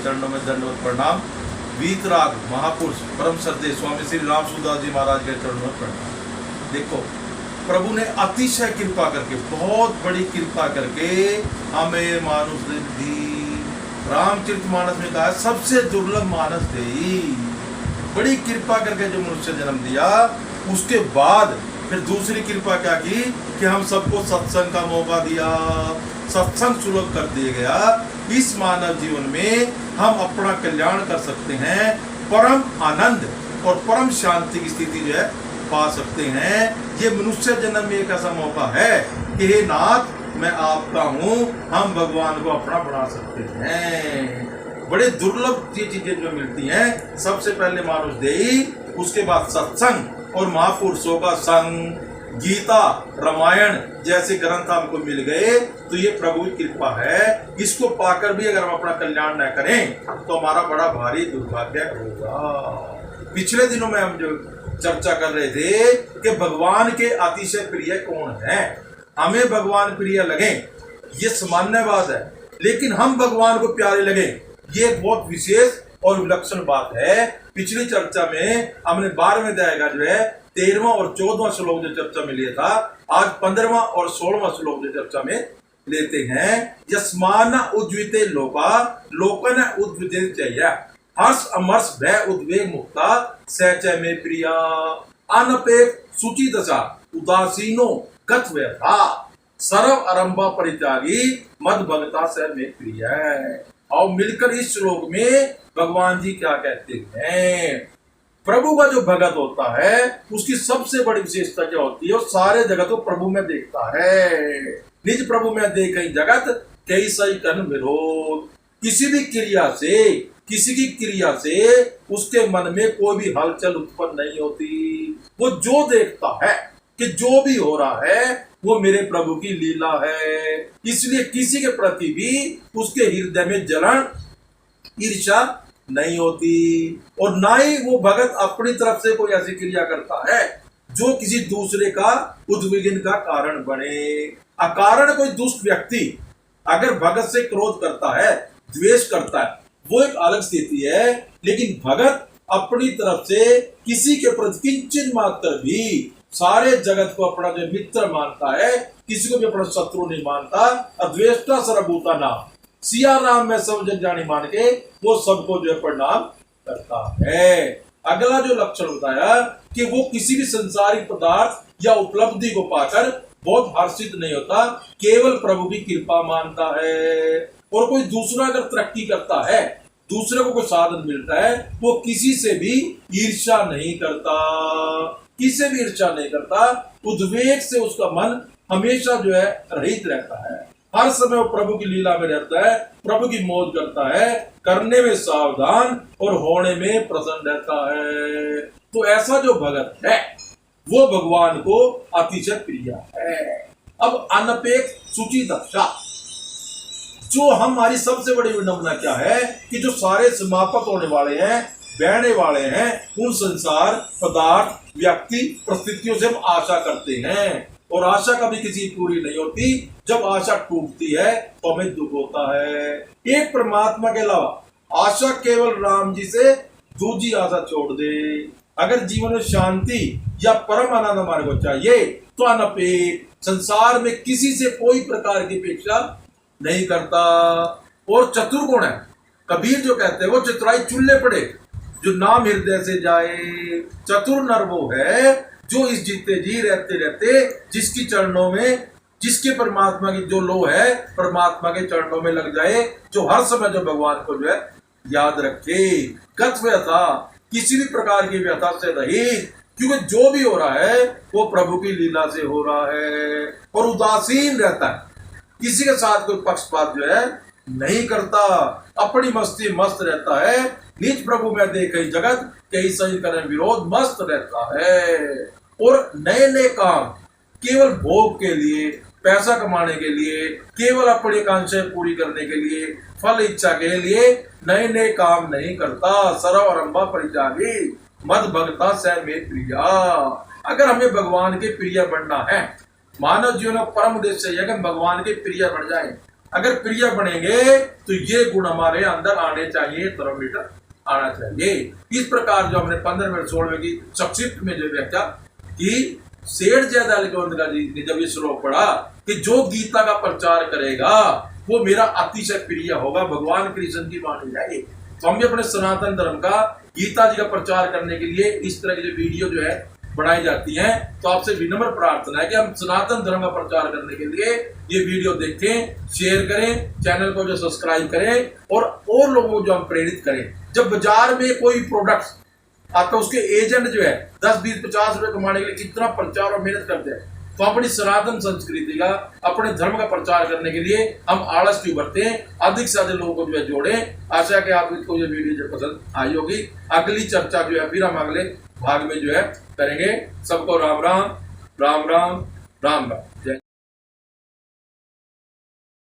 चरणों में दंडवत प्रणाम। वीतराग महापुरुष परम श्रद्धेय स्वामी श्री राम सूरदास जी महाराज के चरणों में प्रणाम। देखो, प्रभु ने अतिशय कृपा करके, बहुत बड़ी कृपा करके हमें मानुष दी। रामचरितमानस में कहा सबसे दुर्लभ मानस देई। बड़ी कृपा करके जो मनुष्य जन्म दिया, उसके बाद फिर दूसरी कृपा क्या की कि हम सबको सत्संग का मौका दिया, सत्संग सुलभ कर दिया गया। इस मानव जीवन में हम अपना कल्याण कर सकते हैं, परम आनंद और परम शांति की स्थिति जो है पा सकते हैं। ये मनुष्य जन्म में एक ऐसा मौका है कि हे नाथ, मैं आपका हूँ, हम भगवान को अपना बना सकते हैं। बड़े दुर्लभ ये चीजें जो मिलती हैं, सबसे पहले मानुष देही, उसके बाद सत्संग और महापुरुषों का संग। गीता, रामायण जैसे ग्रंथ हमको मिल गए तो ये प्रभु की कृपा है। इसको पाकर भी अगर हम अपना कल्याण न करें तो हमारा बड़ा भारी दुर्भाग्य होगा। पिछले दिनों में हम जो चर्चा कर रहे थे कि भगवान के अतिशय प्रिय कौन है। हमें भगवान प्रिय लगे ये सामान्य बात है, लेकिन हम भगवान को प्यारे लगे ये एक बहुत विशेष और विलक्षण बात है। पिछली चर्चा में हमने 12वें अध्याय का जो है 13वां और 14वां श्लोक जो चर्चा में लिया था, आज 15वां और 16वां श्लोक जो चर्चा में लेते हैं। यस्मान उज्ज्विते लोका लोकन उद्विते चैया हर्ष अमर्ष भय उद्वेग मुक्ता सहच में प्रिया अनपेक्ष सूची दशा उदासीनो गत व्यथा सर्व आरंभा परित्यागी मद भगता से में प्रिय। और मिलकर इस श्लोक में भगवान जी क्या कहते हैं। प्रभु का जो भगत होता है उसकी सबसे बड़ी विशेषता क्या होती है, और सारे जगत को प्रभु में देखता है। निज प्रभु में देख जगत कई सही कन विरोध। किसी भी क्रिया से, किसी की क्रिया से उसके मन में कोई भी हलचल उत्पन्न नहीं होती। वो जो देखता है कि जो भी हो रहा है वो मेरे प्रभु की लीला है, इसलिए किसी के प्रति भी उसके हृदय में जलन, ईर्ष्या नहीं होती। और ना ही वो भगत अपनी तरफ से कोई ऐसी क्रिया करता है जो किसी दूसरे का उद्विग्न का कारण बने। अकारण कोई दुष्ट व्यक्ति अगर भगत से क्रोध करता है, द्वेष करता है, वो एक अलग स्थिति है। लेकिन भगत अपनी तरफ से किसी के प्रति किंचन मात्र भी सारे जगत को अपना जो मित्र मानता है, किसी को भी अपना शत्रु नहीं मानता। अद्वेष्टा सर्वभूता नाम सिया राम में सब जग जानी मान के वो सबको जो है प्रणाम करता है। अगला जो लक्षण बताया कि वो किसी भी संसारिक पदार्थ या उपलब्धि को पाकर बहुत हर्षित नहीं होता, केवल प्रभु की कृपा मानता है। और कोई दूसरा अगर तरक्की करता है, दूसरे को कोई साधन मिलता है, वो किसी से भी ईर्ष्या नहीं करता, किसी भी ईर्ष्या नहीं करता। उद्वेग से उसका मन हमेशा जो है रहित रहता है। हर समय वो प्रभु की लीला में रहता है, प्रभु की मौज करता है, करने में सावधान और होने में प्रसन्न रहता है। तो ऐसा जो भगत है वो भगवान को अतिशय प्रिय है। अब अनपेक्ष सूची दक्षा, जो हमारी सबसे बड़ी विडंबना क्या है कि जो सारे समापक होने वाले हैं, बहने वाले हैं, उन संसार पदार्थ व्यक्ति परिस्थितियों से हम आशा करते हैं, और आशा कभी किसी पूरी नहीं होती। जब आशा टूटती है तो हमें दुख होता है। एक परमात्मा के अलावा आशा केवल राम जी से, दूसरी आशा छोड़ दे। अगर जीवन में शांति या परम आनंद हमारे को चाहिए तो अनपेक्ष संसार में किसी से कोई प्रकार की अपेक्षा नहीं करता। और चतुर गुण है, कबीर जो कहते हैं वो चतुराई चुल्ले पड़े जो नाम हृदय से जाए। चतुर नर वो है जो इस जीते जी रहते रहते जिसकी चरणों में, जिसके परमात्मा की जो लो है परमात्मा के चरणों में लग जाए, जो हर समय जो भगवान को जो है याद रखे। गत व्यथा, किसी भी प्रकार की व्यथा से रहित, क्योंकि जो भी हो रहा है वो प्रभु की लीला से हो रहा है। और उदासीन रहता है, किसी के साथ कोई पक्षपात जो है नहीं करता, अपनी मस्ती मस्त रहता है। निज प्रभु में देखे जगत कई सही करें विरोध, मस्त रहता है। और नए नए काम केवल भोग के लिए, पैसा कमाने के लिए, केवल अपनी आकांक्षाएं पूरी करने के लिए, फल इच्छा के लिए नए नए काम नहीं करता। सर्व आरंभा परित्यागी मद भगता से में प्रिया। अगर हमें भगवान के प्रिय बनना है, मानव जीवन का परम उद्देश्य है कि हम भगवान के प्रिय बन जाएं, अगर प्रिय बनेंगे तो ये गुण हमारे अंदर आने चाहिए, थर्मोमीटर आना चाहिए। इस प्रकार जो हमने 15वें 16वें की संक्षिप्त में जो व्याख्या कि सेठ जयदयाल गोविंद जी ने जब ये श्लोक पढ़ा कि जो गीता का प्रचार करेगा वो मेरा अतिशय प्रिय होगा, भगवान कृष्ण की मानी जाएगी। तो हम भी अपने सनातन धर्म का, गीता जी का प्रचार करने के लिए इस तरह की जो वीडियो जो है बनाई जाती हैं। तो आपसे विनम्र प्रार्थना है कि हम सनातन धर्म का प्रचार करने के लिए ये वीडियो देखें, शेयर करें, चैनल को जो सब्सक्राइब करें और लोगों को जो हम प्रेरित करें। जब बाजार में कोई प्रोडक्ट आता उसके एजेंट जो है 10, 20, 50 रुपए कमाने के लिए कितना प्रचार और मेहनत करते हैं, तो अपनी सनातन संस्कृति का, अपने धर्म का प्रचार करने के लिए हम आलस क्यों बरते हैं। अधिक से अधिक लोगों को जो है जोड़ें। आशा है कि आपको ये वीडियो जो पसंद आई होगी। अगली चर्चा जो है फिर हम अगले भाग में जो है करेंगे। सबको राम राम, राम राम, राम राम। जय।